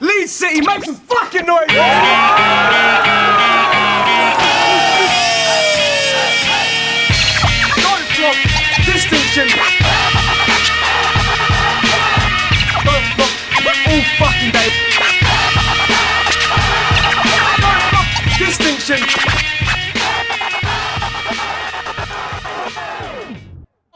Leeds City, make some fucking noise! Don't flop, distinction. Don't flop, all fucking day. Don't flop, distinction.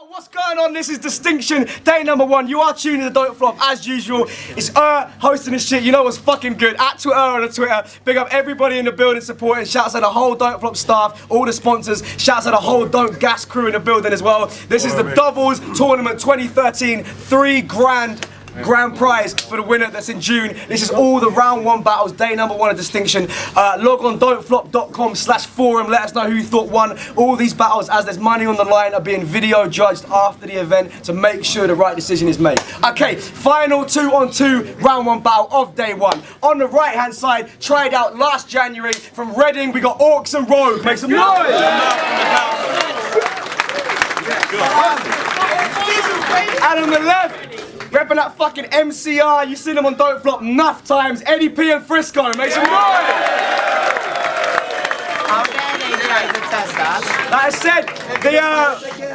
What's going on? This is Distinction, day number 1. You are tuning to Don't Flop as usual. It's hosting this shit. You know what's fucking good. At Twitter on the Twitter. Big up everybody in the building supporting. Shouts out the whole Don't Flop staff, all the sponsors. Shouts out the whole Don't Gas crew in the building as well. This is the Doubles Tournament 2013. $3 grand prize for the winner that's in June. This is all the round 1 battles, day number 1 of Distinction. Log on don'tflop.com/forum. Let us know who you thought won. All these battles, as there's money on the line, are being video judged after the event to make sure the right decision is made. Okay, final 2-on-2 round 1 battle of day 1. On the right hand side, tried out last January from Reading, we got AUKES and Rogue. Make some noise! And on the left, repping that fucking MCR, you seen them on Don't Flop enough times, Eddie P and FRISKO, make some noise! Like I said,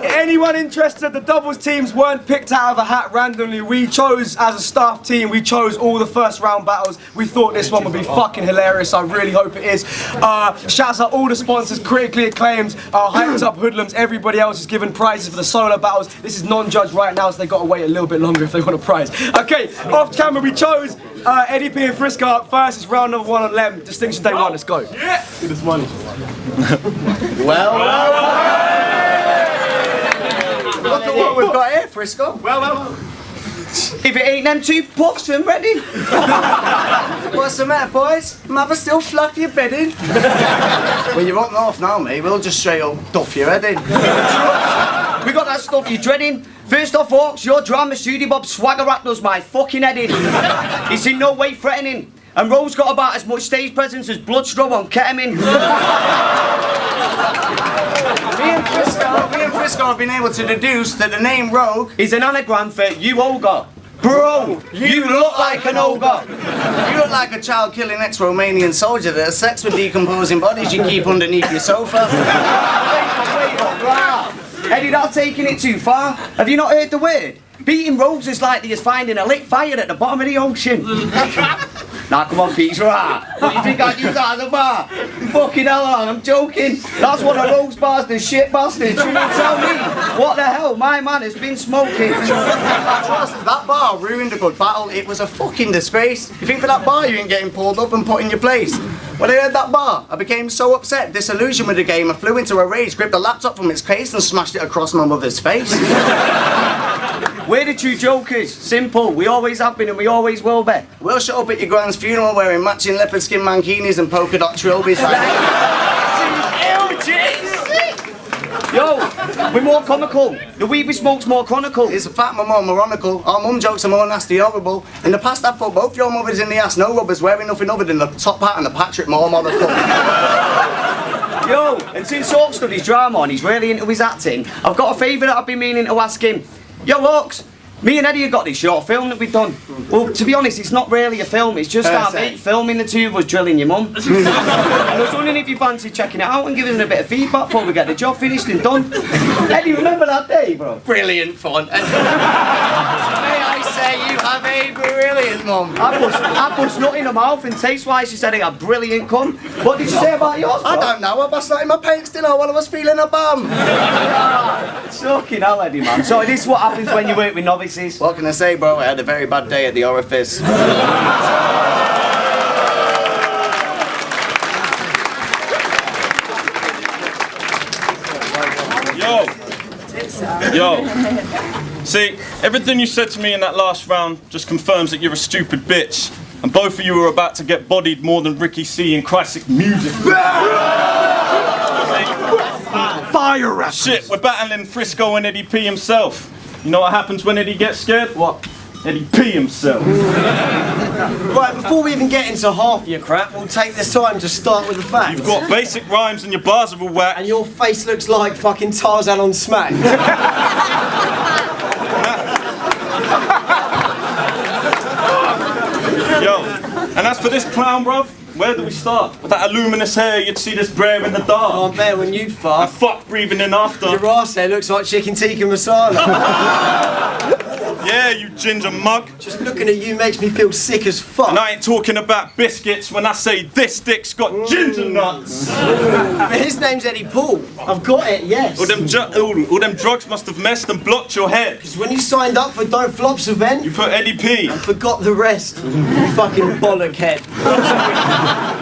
anyone interested, the doubles teams weren't picked out of a hat randomly. We chose, as a staff team, we chose all the first round battles. We thought this one would be fucking hilarious. I really hope it is. Shouts out all the sponsors, critically acclaimed, Hyped Up Hoodlums, everybody else is given prizes for the solo battles. This is non-judged right now, so they got to wait a little bit longer if they want a prize. Okay, off camera we chose Eddie P and FRISKO up first. It's round number 1 on Lem. Distinction day 1, let's go. Yeah. Get this money. Well, look at what we've got here, FRISKO. Well. If it ain't them 2 puffs from Reading. What's the matter, boys? Mother still fluff your bedding? Well, you're up north now, mate. We'll just straight up duff your head in. We got that stuff you're dreading. First off, AUKES, your drama studio Bob swagger rat does my fucking head in. He's in no way threatening. And Rose's got about as much stage presence as blood scrub on ketamine. Me and FRISKO have been able to deduce that the name Rogue is an anagram for you ogre. Bro, you look like an ogre. You look like a child-killing ex-Romanian soldier that has sex with decomposing bodies you keep underneath your sofa. Eddie, that's taking it too far. Have you not heard the word? Beating Rogues is likely as finding a lit fire at the bottom of the ocean. Now come on, Pete's right. What do you think I'd use that as a bar? Fucking hell on, I'm joking. That's one of Rogues' bars, the shit bastards. You don't tell me. What the hell, my man has been smoking. That bar ruined a good battle. It was a fucking disgrace. You think for that bar you ain't getting pulled up and put in your place? When I heard that bar, I became so upset, disillusioned with the game, I flew into a rage, gripped the laptop from its case and smashed it across my mother's face. We're the true jokers. Simple. We always have been and we always will be. We'll show up at your grand's funeral wearing matching leopard skin mankinis and polka dot trilbies. Yo, we're more comical. The weed we smoke's more chronicle. It's a fact my more moronical. Our mum jokes are more nasty horrible. In the past I've put both your mothers in the ass. No rubbers wearing nothing other than the top hat and the Patrick Moore monocle. Yo, and since AUKES studies drama and he's really into his acting, I've got a favour that I've been meaning to ask him. Yo, AUKES, me and Eddie have got this short film that we've done. Well, to be honest, it's not really a film, it's just our mate filming the 2 of us drilling your mum. And I was wondering if you fancy checking it out and giving us a bit of feedback before we get the job finished and done. Eddie, remember that day, bro? Brilliant fun. May I say you have a brilliant mum. I put nut in her mouth and taste-wise she said it had brilliant cum. What did you say about yours, bro? I don't know, I bust that in my pants still while I was feeling a bum. Fucking hell, Eddie, man. So this is what happens when you work with novices. What can I say, bro? I had a very bad day at the orifice. Yo. See, everything you said to me in that last round just confirms that you're a stupid bitch. And both of you are about to get bodied more than Ricky C in classic music. Fire rap! Shit, we're battling FRISKO and Eddie P himself. You know what happens when Eddie gets scared? What? Eddie P himself. Right, before we even get into half your crap, we'll take this time to start with the facts. You've got basic rhymes and your bars are all whack. And your face looks like fucking Tarzan on smack. Yo, And as for this clown, bruv, where do we start? With that luminous hair, you'd see this brer in the dark. Oh, man, when you fart. And fuck breathing in after. Your ass there looks like chicken tikka masala. Yeah, you ginger mug. Just looking at you makes me feel sick as fuck. And I ain't talking about biscuits when I say this dick's got ginger nuts. But his name's Eddie Paul. I've got it, yes. All them drugs must have messed and blocked your head. Because when you signed up for Don't Flop's event, You put Eddie P. I forgot the rest. You fucking bollock head.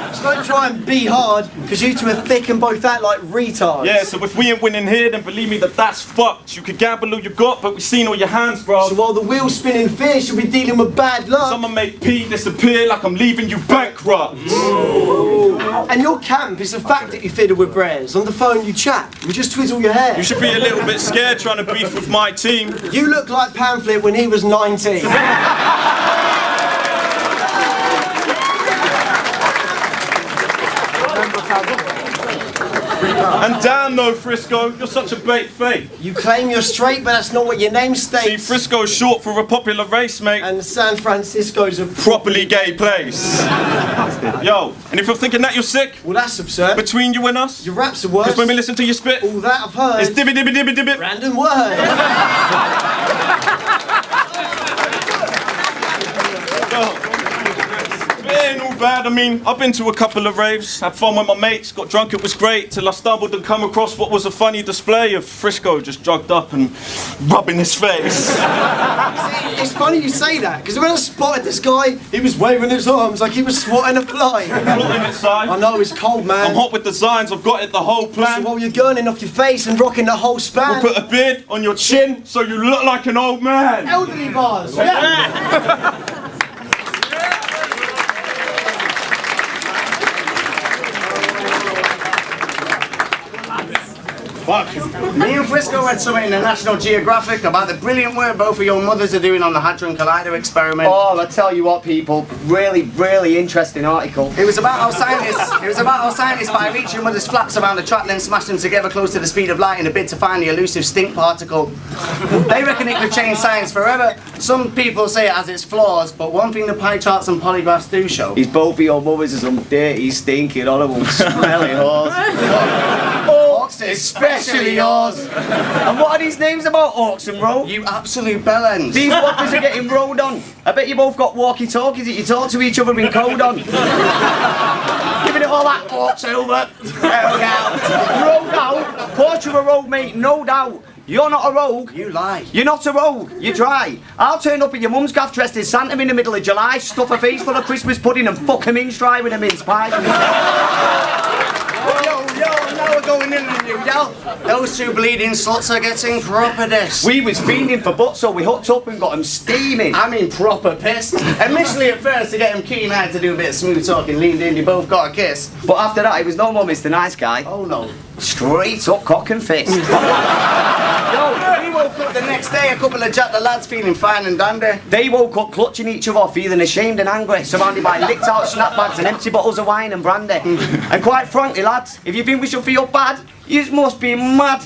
Just don't try and be hard, because you two are thick and both act like retards. Yeah, so if we ain't winning here, then believe me that's fucked. You could gamble all you got, but we seen all your hands, bro. So while the wheel's spinning fierce, you'll be dealing with bad luck. Someone make P disappear like I'm leaving you bankrupt. And your camp is the fact that you fiddle with brares. On the phone you chat, you just twiddle your hair. You should be a little bit scared trying to beef with my team. You look like Pamphlet when he was 19. And damn though, Frisco, you're such a bait fake. You claim you're straight, but that's not what your name states. See, Frisco's short for a popular race, mate. And San Francisco's a Properly gay place. Yo, and if you're thinking that you're sick, well, that's absurd. between you and us, Your raps are worse. because when we listen to you spit, All that I've heard. it's dibby dibby dibby dibby. Random word. It ain't all bad. I mean, I've been to a couple of raves, had fun with my mates, got drunk, it was great, till I stumbled and come across what was a funny display of Frisco just drugged up and rubbing his face. It's funny you say that, because when I spotted this guy, he was waving his arms like he was swatting a fly. Plotting it, Si. I know, it's cold, man. I'm hot with designs, I've got it the whole So plan. while you're gurning off your face and rocking the whole span. We'll put a beard on your chin so you look like an old man. Elderly bars. Yeah. Me and Frisco read something in the National Geographic about the brilliant work both of your mothers are doing on the Hadron Collider experiment. Oh, I tell you what, people, really interesting article. It was about how scientists by reaching mother's flaps around the track then smashed them together close to the speed of light in a bid to find the elusive stink particle. They reckon it could change science forever. Some people say it has its flaws, but one thing the pie charts and polygraphs do show He's both of your mothers are some dirty, stinking, horrible, smelly whores. Especially yours. And what are these names about, Orcs and Row? you absolute bellends. These fuckers are getting rode on. I bet you both got walkie-talkies that you talk to each other in code on. Giving it all that Orcs over. Rode out? Of course you're a rogue, mate, no doubt. You're not a rogue. You lie. You're not a rogue, you try. I'll turn up at your mum's gaff dressed as Santa in the middle of July, stuff a face full of Christmas pudding and fuck him in stride with a mince pie. Now we're going in on you, yo. Those two bleeding sluts are getting proper pissed. We was fiending for butts, so we hooked up and got him steaming. I mean proper pissed. Initially at first to get him keen-eyed to do a bit of smooth talking, leaned in, you both got a kiss. But after that, he was no more Mr. Nice Guy. Oh no. Straight up cock and fist. Yo, we woke up the next day, a couple of Jack the lads feeling fine and dandy. They woke up clutching each other, feeling ashamed and angry, surrounded by licked out snapbacks and empty bottles of wine and brandy. And quite frankly, lads, if you think we should feel bad, you must be mad.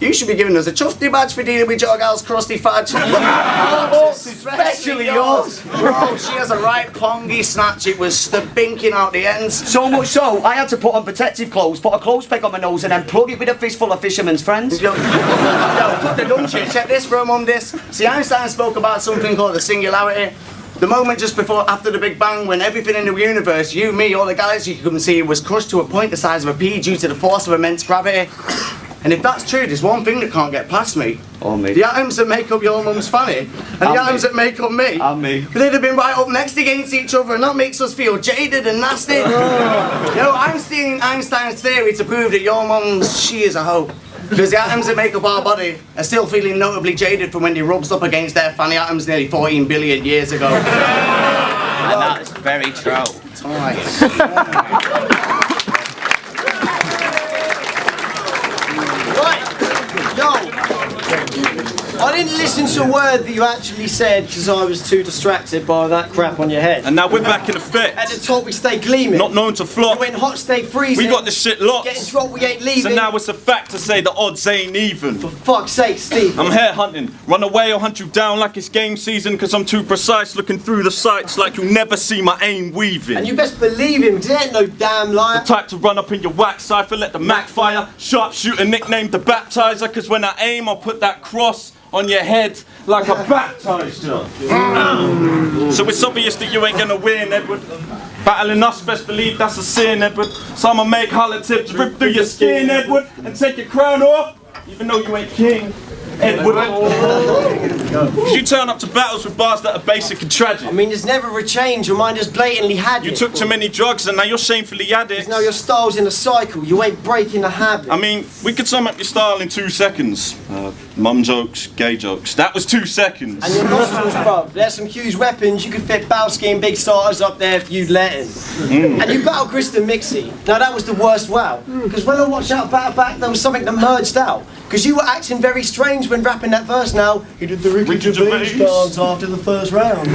You should be giving us a chufty badge for dealing with your gal's crusty fudge. Especially yours. Bro, she has a right pongy snatch, it was stinking out the ends. So much so, I had to put on protective clothes, put a clothes peg on my nose and then plug it with a fistful of fisherman's friends. Yo, put the dumb shit. Check this, bro, mum, this. See, Einstein spoke about something called the singularity. The moment just before, after the Big Bang, when everything in the universe, you, me, all the galaxy you couldn't see, was crushed to a point the size of a pea due to the force of immense gravity. And if that's true, there's one thing that can't get past me. Oh, me. The atoms that make up your mum's fanny, and the atoms that make up me. And me. They'd have been right up next against each other, and that makes us feel jaded and nasty. Yo, I'm stealing Einstein's theory to prove that your mum, she is a hoe. Because the atoms that make up our body are still feeling notably jaded from when they rubbed up against their fanny atoms nearly 14 billion years ago. And that's very true. Right. Yo. I didn't listen to a word that you actually said because I was too distracted by that crap on your head. And now we're back in effect. At the top we stay gleaming. Not known to flop. You went hot, stay freezing. We got this shit locked. Getting dropped, we ain't leaving. So now it's a fact to say the odds ain't even. For fuck's sake, Steve. I'm hair hunting. Run away or hunt you down like it's game season, cause I'm too precise, looking through the sights like you'll never see my aim weaving. And you best believe him, cause he ain't no damn liar. The type to run up in your wax cipher, let the Mac fire. Sharpshooter nicknamed the baptizer, cause when I aim I'll put that cross on your head like I baptized you. So it's obvious that you ain't gonna win, Edward. Battling us, best believe that's a sin, Edward. So I'ma make holler tips rip through your skin, Edward, and take your crown off, even though you ain't king, Edward. Cause you turn up to battles with bars that are basic and tragic. I mean, there's never a change, your mind has blatantly had it. You took too many drugs and now you're shamefully addicts. Now your style's in a cycle, you ain't breaking the habit. I mean, we could sum up your style in 2 seconds. Mum jokes, gay jokes. That was 2 seconds. And your nostrils, bruv. There's some huge weapons. You could fit Bowski and Big Starters up there if you'd let him. And you battled Kristen Mixie. Now that was the worst wow. Because when I watched out Battle Back, there was something that merged out. Because you were acting very strange when rapping that verse now. He did the Ricky Gervais dance after the first round.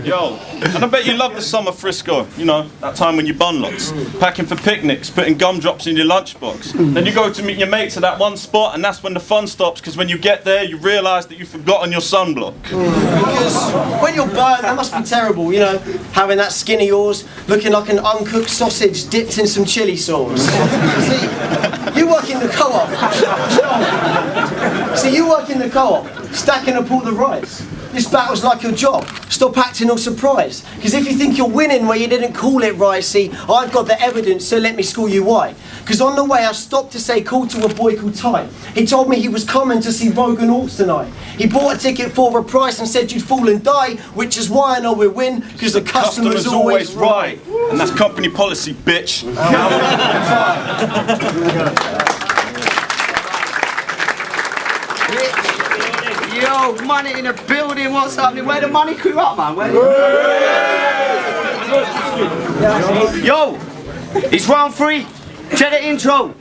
Yo, and I bet you love the summer Frisco. You know, that time when you bun lots. Packing for picnics, putting gumdrops in your lunchbox. Then you go to meet your mates at that one spot and that's when the fun stops. Because when you get there, you realise that you've forgotten your sunblock. Because when you're burnt, that must be terrible, you know, having that skin of yours looking like an uncooked sausage dipped in some chili sauce. See, you work in the co-op. See, you work in the co-op, stacking up all the rice. This battle's like your job. Stop acting all surprised. Because if you think you're winning where you didn't call it right, see, I've got the evidence, so let me school you why. Because on the way I stopped to say call to a boy called Ty. He told me he was coming to see Rogan Orts tonight. He bought a ticket for a price and said you'd fall and die, which is why I know we win, because the customer's always right. And that's company policy, bitch. Yo, money in the building, what's happening? Where the money crew up, man? Where Yo, it's round 3. Check the intro.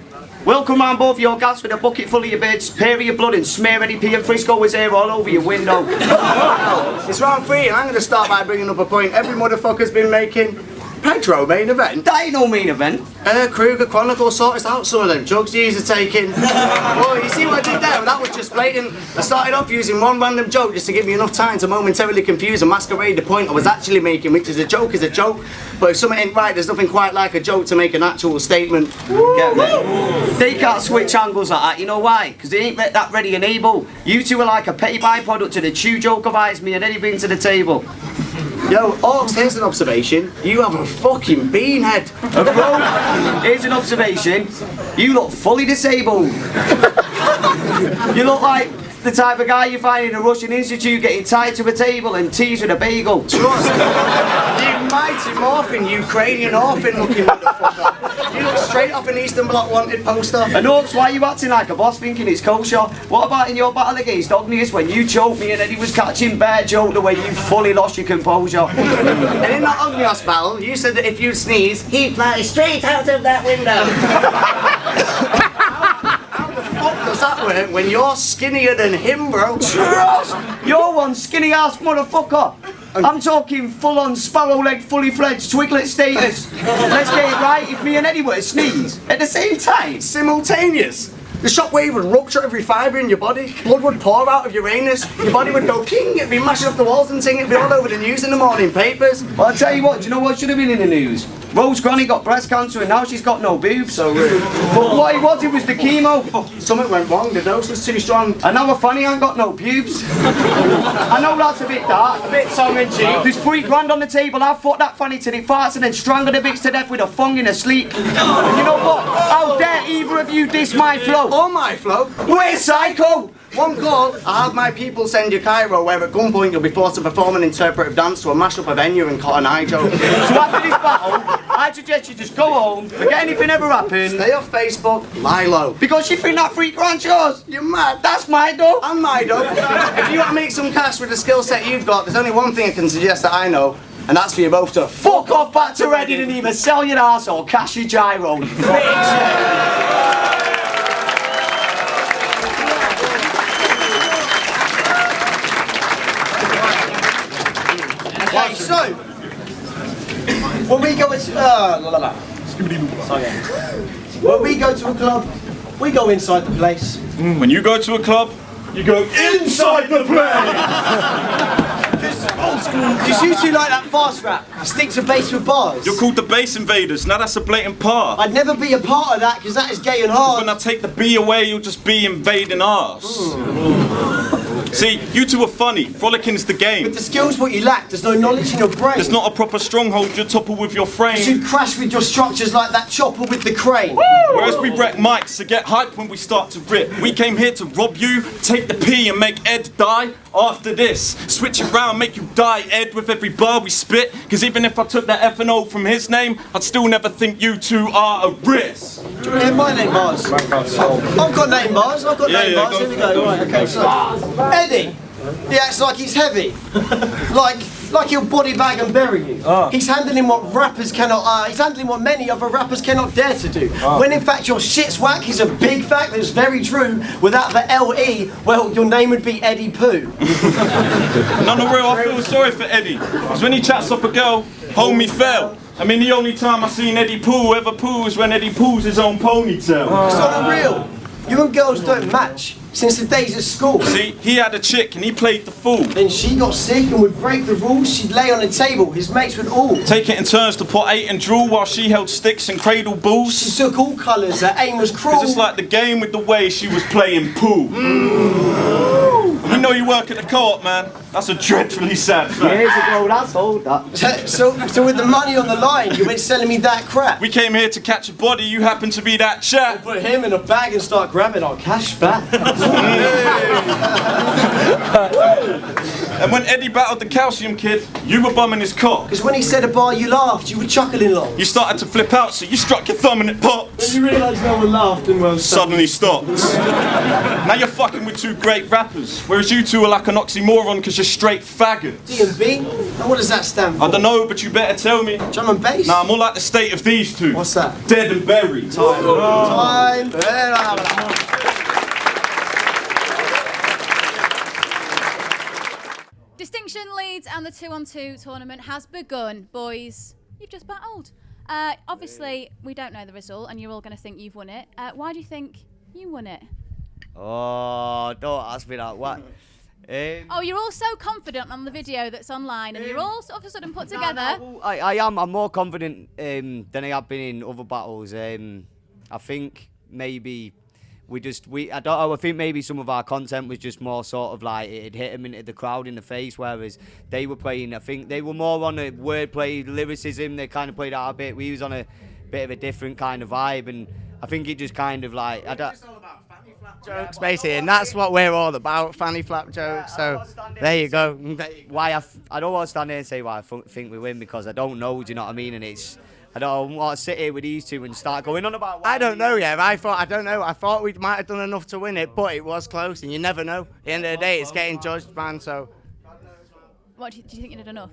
Welcome round both your gas with a bucket full of your beds, pair of your blood and smear any pee and Frisco was here all over your window. It's round 3 and I'm going to start by bringing up a point every motherfucker's been making. Pedro main event. That ain't no main event. Kruger Chronicles sorted out some of them drugs you are taking. Well, you see what I did there? That was just blatant. I started off using one random joke just to give me enough time to momentarily confuse and masquerade the point I was actually making, which is a joke is a joke. But if something ain't right, there's nothing quite like a joke to make an actual statement. Get me? They can't switch angles like that, you know why? Because they ain't that ready and able. You two are like a petty byproduct to the true joke of eyes me and Eddie bring to the table. Yo, Orcs, here's an observation. You have a fucking beanhead. Here's an observation. You look fully disabled. You look like the type of guy you find in a Russian institute getting tied to a table and teased with a bagel. Trust me. You mighty morphin' Ukrainian orphan looking motherfucker. You look straight off an Eastern Bloc wanted poster. And Oaks, why are you acting like a boss thinking it's kosher? What about in your battle against Ognius when you choked me and Eddie was catching bear joke the way you fully lost your composure? And in that Ognios battle, you said that if you sneeze, he'd fly straight out of that window. How does that work when you're skinnier than him, bro? Trust! You're one skinny ass motherfucker. I'm talking full on sparrow leg, fully fledged twiglet status. Let's get it right, if me and Eddie were to sneeze at the same time. Simultaneous. The shockwave would rupture every fibre in your body, blood would pour out of your anus, your body would go king, it'd be mashing up the walls and thing, it'd be all over the news in the morning papers. Well, I'll tell you what, do you know what should have been in the news? Rose Granny got breast cancer and now she's got no boobs. So rude. But what it was the chemo. Something went wrong, the dose was too strong. And now a fanny ain't got no pubes. I know that's a bit dark, a bit tongue-in-cheek. There's £3 on the table, I've fought that fanny till it farts and then strangled the bitch to death with a thong in her sleep. And you know what? How dare either of you diss my flow? Or my flow. We're psycho! One call, I have my people send you Cairo, where at gunpoint you'll be forced to perform an interpretive dance to a mash up of Enya and Cotton Eye Joe. So after this battle, I suggest you just go home, forget anything ever happened. Stay off Facebook, lie low. Because you think that £3 yours? You're mad. That's my dough. And my dough. If you want to make some cash with the skill set you've got, there's only one thing I can suggest that I know, and that's for you both to fuck off back to Reading and either sell your ass or cash your gyro. Bitch. So, when we go to when we go to a club, we go inside the place. When you go to a club, you go inside the place. Old school. Because you two like that fast rap. Stick to bass with bars. You're called the bass invaders. Now that's a blatant part. I'd never be a part of that because that is gay and hard. When I take the B away, you'll just be invading ours. See, you two are funny. Frolicing's the game. But the skill's what you lack. There's no knowledge in your brain. There's not a proper stronghold you topple with your frame. You should crash with your structures like that chopper with the crane. Whereas we wreck mics, so get hype when we start to rip. We came here to rob you, take the P and make Ed die after this. Switch it round, make you die, Ed, with every bar we spit. Cause even if I took that F and O from his name, I'd still never think you two are a risk. Do you want to hear my name bars? I've got name bars, I've got name bars. Here we go. Right, okay, so Eddie, he acts like he's heavy. like he'll body bag and bury you. He's handling what rappers cannot, he's handling what many other rappers cannot dare to do. When in fact your shit's whack is a big fact that's very true. Without the LE, well, your name would be Eddie Pooh. No, real, I feel sorry for Eddie. Cause when he chats up a girl, homie fell. I mean, the only time I seen Eddie Pooh ever poo is when Eddie poos his own ponytail. It's not real. You and girls don't match since the days at school. See, he had a chick and he played the fool. Then she got sick and would break the rules. She'd lay on the table, his mates would all take it in turns to pot 8 and drool while she held sticks and cradle balls. She took all colours, her aim was cruel. Cause it's like the game with the way she was playing pool. We know you work at the co-op, man. That's a dreadfully sad fact. Years ago, that's old, that. So with the money on the line, you went selling me that crap. We came here to catch a body, you happen to be that chap. We'll put him in a bag and start grabbing our cash back. And when Eddie battled the calcium kid, you were bumming his cock. Because when he said a bar, you laughed, you were chuckling long. You started to flip out, so you struck your thumb and it popped. Then you realised no one laughed and well suddenly stopped. Now you're fucking with two great rappers, whereas you two are like an oxymoron because you're straight faggots. D&B? And what does that stand for? I don't know, but you better tell me. Drum and bass? Nah, more like the state of these two. What's that? Dead and buried. Time. Distinction leads and the 2-on-2 tournament has begun. Boys, you've just battled. Obviously, we don't know the result and you're all going to think you've won it. Why do you think you won it? Oh, don't ask me that. What? Oh, you're all so confident on the video that's online and you're all all of a sudden put together. No, I am. I'm more confident than I have been in other battles. I think maybe I don't know, I think maybe some of our content was just more sort of like it hit them into the crowd in the face, whereas they were playing, I think they were more on a wordplay, lyricism, they kind of played out a bit. We was on a bit of a different kind of vibe, and I think it just kind of like, I don't... Jokes basically, and that's what we're all about, fanny flap jokes, so there you go. Why I don't want to stand here and say why I think we win, because I don't know, do you know what I mean? And I don't want to sit here with these two and start going on about I don't know yet, I thought we might have done enough to win it, but it was close, and you never know. At the end of the day, it's getting judged, man, so... What, do you think you did enough?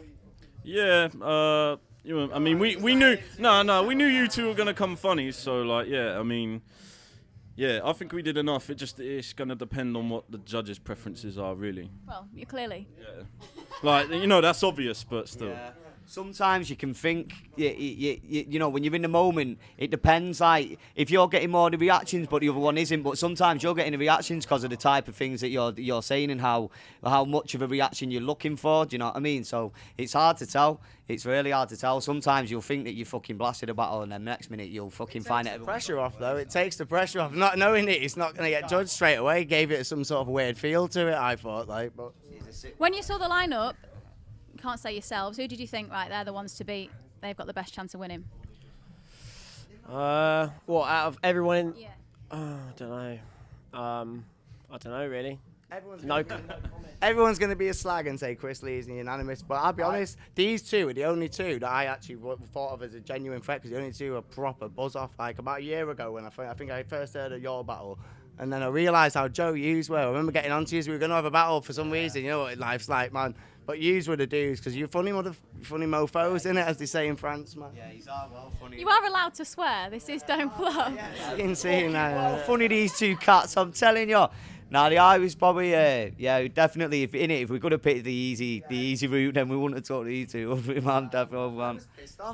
Yeah, you know, I mean, we knew, we knew you two were going to come funny, so, like, yeah, I mean... Yeah, I think we did enough. It's going to depend on what the judges' preferences are, really. Well, you clearly. Yeah. Like, you know, that's obvious, but still. Yeah. Sometimes you can think, you know, when you're in the moment, it depends. Like, if you're getting more of the reactions, but the other one isn't, but sometimes you're getting the reactions because of the type of things that you're saying and how much of a reaction you're looking for. Do you know what I mean? So it's hard to tell. It's really hard to tell. Sometimes you'll think that you fucking blasted a battle, and then next minute you'll fucking find it. It takes the pressure off, though. It takes the pressure off. Not knowing it's not going to get judged straight away gave it some sort of weird feel to it, I thought. Like, but when you saw the lineup, you can't say yourselves, who did you think, right, they're the ones to beat? They've got the best chance of winning. What, out of everyone in... Yeah. I don't know. I don't know, really. Everyone's going to be a slag and say Chris Lee's unanimous, but I'll be honest, these two are the only two that I actually thought of as a genuine threat, because the only two are proper buzz-off. Like about a year ago when I think I first heard of your battle, and then I realised how Joe Hughes were. I remember getting onto you, we were going to have a battle for some reason, you know what life's like, man. But yous were the dudes, because you're funny mofos, innit, as they say in France, man. Yeah, he's well funny. You are allowed to swear, this is Don't Flop. You can see him now. Funny these two cats, I'm telling you. Nah, the Irish probably, yeah, definitely. If we could have picked the easy route, then we wouldn't have talked to you two, would we, man? Definitely, man.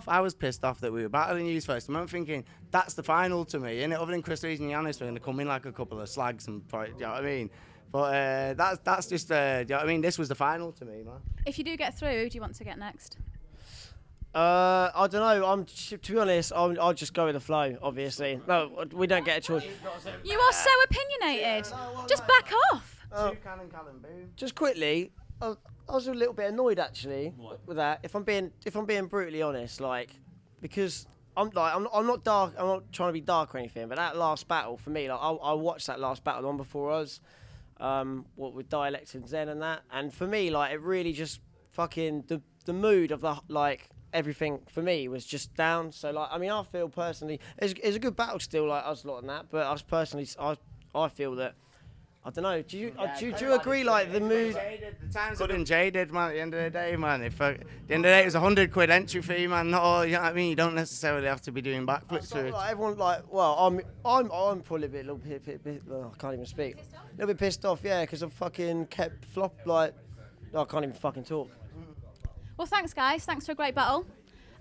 I was pissed off that we were battling you first. I'm thinking that's the final to me, innit? Other than Chris Lees and Giannis, we're going to come in like a couple of slags and, you know what I mean? But that's just, you know what I mean? This was the final to me, man. If you do get through, who do you want to get next? I don't know. To be honest, I'll just go with the flow. Obviously, no, we don't get a choice. You are so opinionated. Just back off. Just quickly, I was a little bit annoyed actually with that. If I'm being brutally honest, like, because I'm not dark. I'm not trying to be dark or anything. But that last battle for me, like, I watched that last battle, the one before us, what with Dialect and Zen and that, and for me, like, it really just fucking the mood of the, like, everything for me was just down. So, like, I mean, I feel personally it's a good battle still, like, us lot and that. But us personally, I feel that, I don't know. Do you agree? Like, the mood. The times have been jaded, man. At the end of the day, man. At the end of the day, it was £100 entry fee, man. Not all, you know what I mean. You don't necessarily have to be doing backflips for it. Like, everyone, like, well, I'm probably a little bit, I can't even speak. A little bit pissed off, yeah, because I fucking kept I can't even fucking talk. Well, thanks, guys. Thanks for a great battle.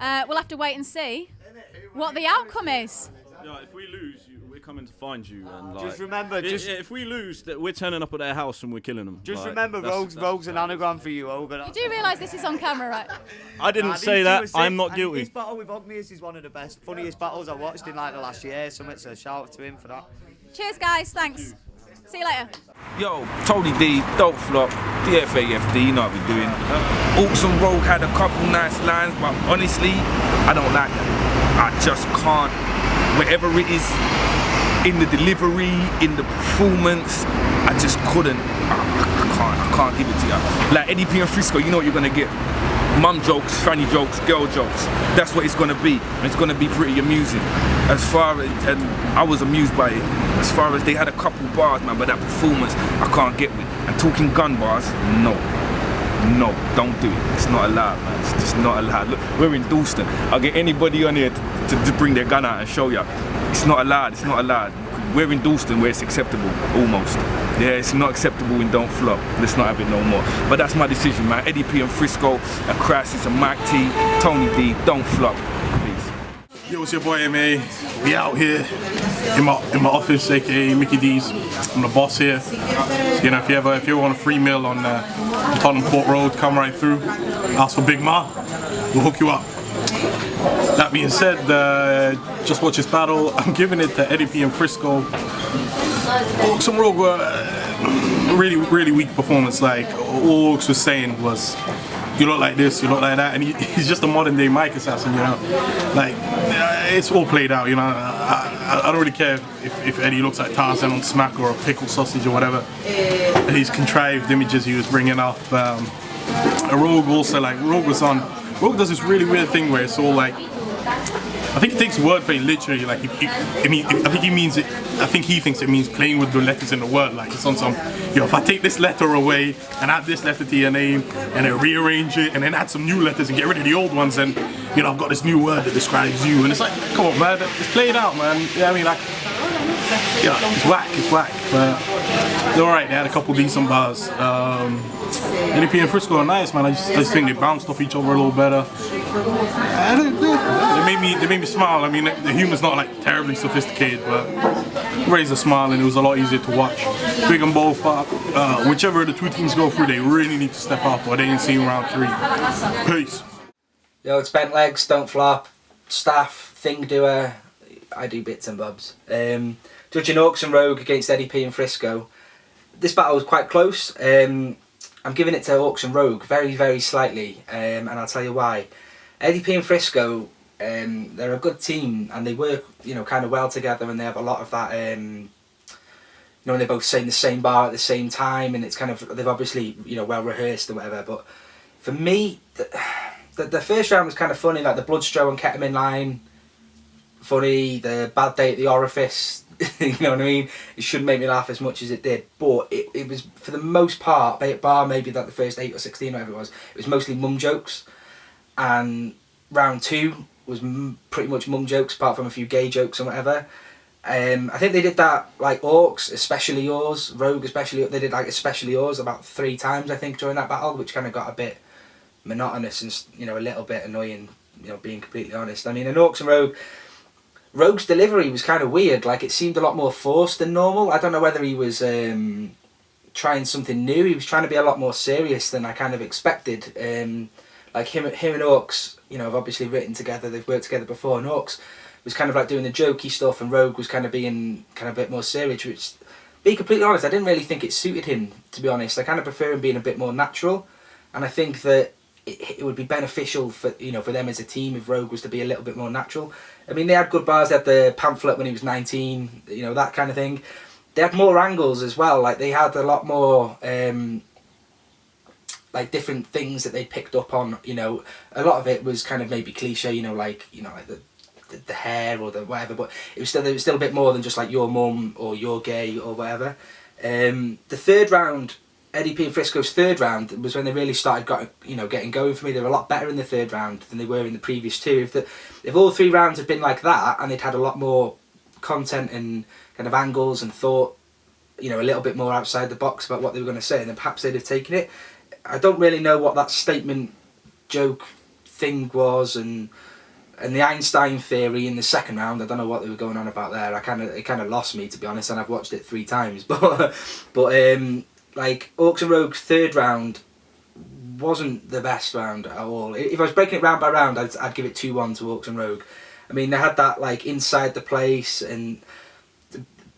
We'll have to wait and see what the outcome is. Yeah, if we lose, we're coming to find you. And, like, Just remember, if we lose, that we're turning up at their house and we're killing them. Just like, remember, Rogue's an anagram for you, Olga. You do realise this is on camera, right? I didn't say that. I'm not guilty. His battle with Ognius is one of the best, funniest battles I watched in, like, the last year. So shout out to him for that. Cheers, guys. Thanks. See you later. Yo, Tony D, Dope Flop, DFAFD, you know what we're doing. AUKES and Rogue had a couple nice lines, but honestly, I don't like them. I just can't. Whatever it is, in the delivery, in the performance, I just couldn't. I can't give it to you. Like Eddie P and FRISKO, you know what you're gonna get. Mum jokes, funny jokes, girl jokes. That's what it's gonna be. And it's gonna be pretty amusing. As far as, and I was amused by it. As far as they had a couple bars, man, but that performance I can't get with. And talking gun bars, no, don't do it. It's not allowed, man. It's just not allowed. Look, we're in Dalston. I'll get anybody on here to bring their gun out and show you. It's not allowed. It's not allowed. We're in Dalston where it's acceptable, almost. Yeah, it's not acceptable in Don't Flop. Let's not have it no more. But that's my decision, man. Eddie P and FRISKO, a Crisis, a Mike T, Tony D, Don't Flop. Peace. Yo, it's your boy MA. We out here in my office, aka Mickey D's. I'm the boss here. You know, if you ever want a free meal on Tottenham Court Road, come right through. Ask for Big Ma. We'll hook you up. That being said, just watch this battle. I'm giving it to Eddie P and FRISKO. AUKES and Rogue were really weak performance. Like all AUKES was saying was, you look like this, you look like that, and he's just a modern day Mike assassin, you know. Like it's all played out, you know. I don't really care if Eddie looks like Tarzan on Smack or a pickle sausage or whatever. These contrived images he was bringing up. Rogue also, like Rogue does this really weird thing where it's all like, I think he takes wordplay literally. Like I think he thinks it means playing with the letters in the word. Like it's on some, you know, if I take this letter away and add this letter to your name and then rearrange it and then add some new letters and get rid of the old ones, then, you know, I've got this new word that describes you. And it's like, come on, man, it's played out, man. Yeah, I mean, like, yeah, it's whack. But they're alright. They had a couple decent bars. Eddie P and FRISKO are nice, man. I just think they bounced off each other a little better. They made me smile. I mean, the humor's not like terribly sophisticated, but it raised a smile and it was a lot easier to watch. Big them both up. Whichever the two teams go through, they really need to step up, or they ain't seen round 3. Peace. Yo, it's Bent Legs, Don't Flop, staff, thing doer. I do bits and bobs. Judging AUKES and Rogue against Eddie P and FRISKO. This battle was quite close. I'm giving it to AUKES and Rogue very slightly, and I'll tell you why. Eddie P and FRISKO, they're a good team and they work, you know, kind of well together, and they have a lot of that, you know, they're both saying the same bar at the same time, and it's kind of, they've obviously, you know, well rehearsed or whatever. But for me, the first round was kind of funny, like the Bloodstro and Ketamine line, funny, the Bad Day at the Orifice, you know what I mean? It shouldn't make me laugh as much as it did, but it was, for the most part, bar maybe like the first 8 or 16 or whatever it was mostly mum jokes. And round 2 was pretty much mum jokes, apart from a few gay jokes and whatever. I think they did that like AUKES, especially yours, Rogue especially. They did like especially yours about 3 times I think during that battle, which kind of got a bit monotonous and a little bit annoying. Being completely honest. I mean, in AUKES and Rogue's delivery was kind of weird. Like it seemed a lot more forced than normal. I don't know whether he was trying something new. He was trying to be a lot more serious than I kind of expected. Like him and AUKES, have obviously written together. They've worked together before, and AUKES was kind of like doing the jokey stuff, and Rogue was kind of being a bit more serious, which, being completely honest, I didn't really think it suited him, to be honest. I kind of prefer him being a bit more natural, and I think that it would be beneficial for for them as a team if Rogue was to be a little bit more natural. I mean, they had good bars. They had the pamphlet when he was 19, that kind of thing. They had more angles as well. Like they had a lot more like different things that they picked up on. A lot of it was kind of maybe cliche. Like the hair or the whatever, but it was still a bit more than just like your mum or you're gay or whatever. The third round, Eddie P and Frisco's third round, was when they really started getting going for me. They were a lot better in the third round than they were in the previous 2. If all 3 rounds had been like that and they'd had a lot more content and kind of angles and thought a little bit more outside the box about what they were going to say, and then perhaps they'd have taken it. I don't really know what that statement joke thing was, and the Einstein theory in the second round, I don't know what they were going on about there. It kind of lost me, to be honest, and I've watched it 3 times. But like AUKES and Rogue's third round wasn't the best round at all. If I was breaking it round by round, I'd give it 2-1 to AUKES and Rogue. I mean, they had that like inside the place and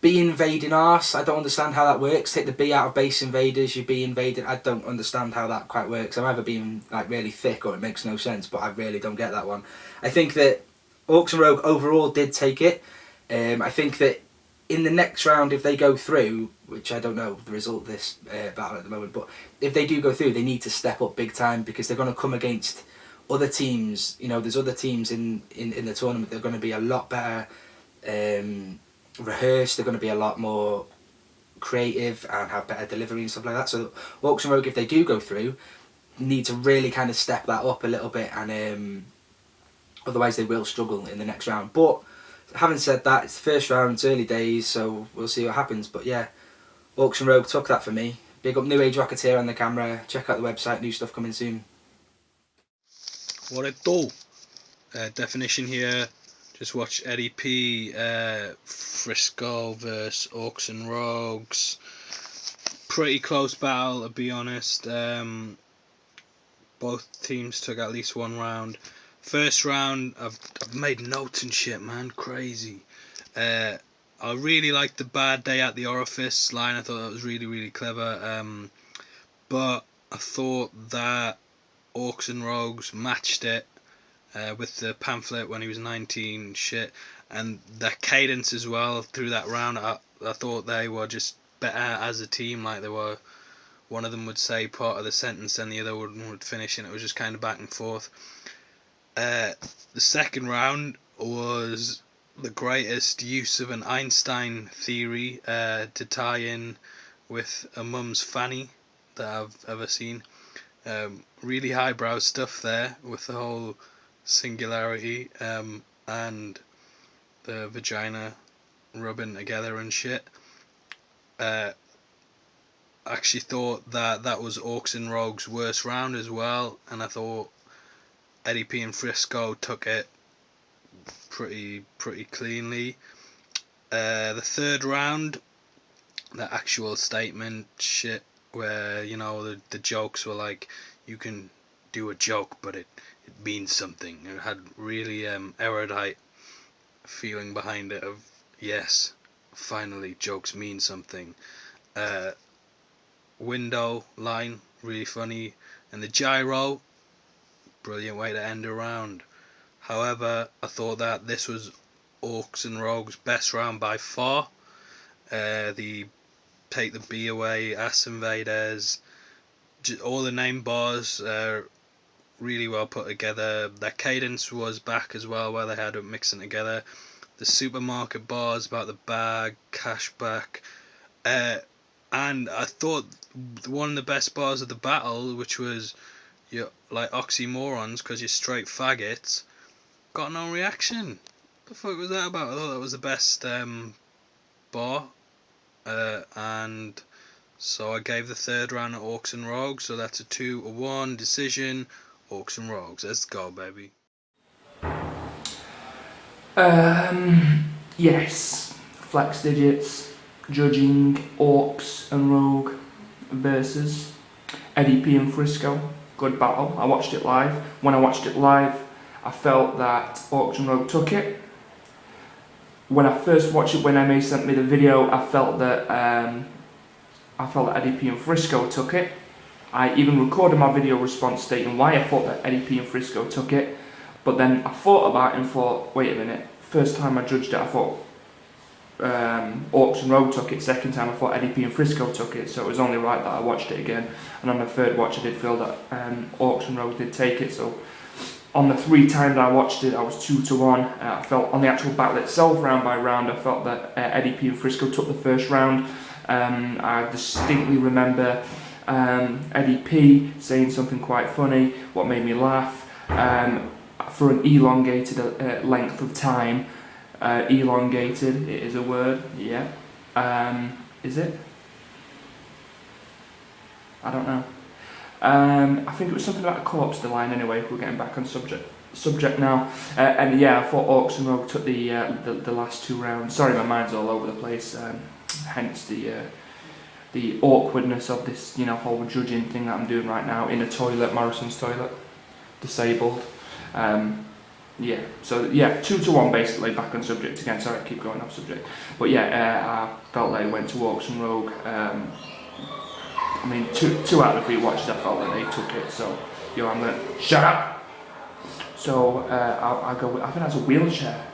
B invading arse. I don't understand how that works. Take the B out of base invaders, you B invaded. I don't understand how that quite works. I'm either being like really thick or it makes no sense, but I really don't get that one. I think that AUKES and Rogue overall did take it. I think that in the next round, if they go through, which I don't know the result of this battle at the moment, but if they do go through, they need to step up big time because they're going to come against other teams. There's other teams in the tournament that are going to be a lot better rehearsed. They're going to be a lot more creative and have better delivery and stuff like that. So AUKES and Rogue, if they do go through, need to really kind of step that up a little bit, and otherwise they will struggle in the next round. But having said that, it's the first round, it's early days, so we'll see what happens. But yeah, AUKES and Rogue took that for me. Big up New Age Rocketeer on the camera. Check out the website, new stuff coming soon. What it do? Definition here. Just watch Eddie P, Frisco versus AUKES and Rogues. Pretty close battle, to be honest. Both teams took at least 1 round. First round, I've made notes and shit, man. Crazy. I really liked the bad day at the orifice line. I thought that was really, really clever. But I thought that AUKES and Rogues matched it with the pamphlet when he was 19 shit, and the cadence as well through that round. I thought they were just better as a team. Like they were, one of them would say part of the sentence and the other would finish, and it was just kind of back and forth. The second round was the greatest use of an Einstein theory to tie in with a mum's fanny that I've ever seen. Really highbrow stuff there with the whole singularity and the vagina rubbing together and shit. I actually thought that was AUKES and Rogue's worst round as well, and I thought Eddie P and Frisco took it pretty cleanly. The third round, the actual statement shit where the jokes were like, you can do a joke but it means something. It had really erudite feeling behind it of, yes, finally jokes mean something. Window line, really funny, and the gyro, brilliant way to end a round. However, I thought that this was AUKES and Rogue's best round by far. The take the B away, ass invaders, all the name bars really well put together. Their cadence was back as well, where they had it mixing together. The supermarket bars about the bag, cashback, and I thought one of the best bars of the battle, which was you're like oxymorons because you're straight faggots, got no reaction. the fuck was that about? I thought that was the best bar, and so I gave the third round at Orcs and Rogues. So that's a 2-1 decision. Orcs and Rogues. Let's go, baby. Yes. Flex digits, judging Orcs and Rogue versus Eddie P and Frisco. Good battle. I watched it live. When I watched it live, I felt that Orcs and Rogue took it. When I first watched it, when MA sent me the video, I felt that Eddie P and Frisco took it. I even recorded my video response stating why I thought that Eddie P and Frisco took it. But then I thought about it and thought, wait a minute. First time I judged it, I thought Orcs and Rogue took it. Second time I thought Eddie P and Frisco took it, so it was only right that I watched it again. And on the third watch I did feel that Orcs and Rogue did take it, so on the 3 times I watched it I was 2-1. I felt on the actual battle itself, round by round, I felt that Eddie P and Frisco took the first round. I distinctly remember Eddie P saying something quite funny, what made me laugh, for an elongated length of time. Elongated, it is a word, yeah. Is it? I don't know. I think it was something about a corpse, the line anyway, we're getting back on subject now. And yeah, I thought Orcs and Rogue took the last 2 rounds. Sorry, my mind's all over the place, hence the awkwardness of this, you know, whole judging thing that I'm doing right now in a toilet, Morrison's toilet, disabled. Yeah, so yeah, 2-1 basically, back on subject again. Sorry, I keep going off subject. But yeah, I felt like it went to Orcs and Rogue. I mean, two out of the 3 watches I felt that they took it, so, yo, I'm gonna, shut up! So, I'll go with, I think that's a wheelchair.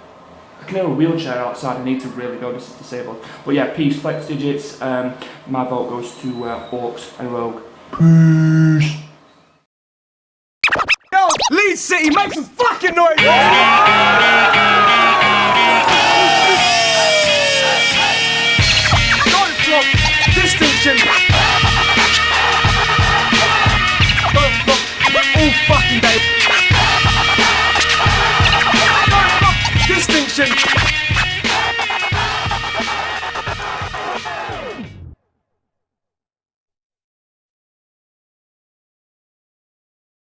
I can hear a wheelchair outside, I need to really go, this is disabled. But yeah, peace, flex digits, my vote goes to Orcs and Rogue. Peace! Yo, Leeds City, make some fucking noise! Going from distinction. All fucking day. Distinction.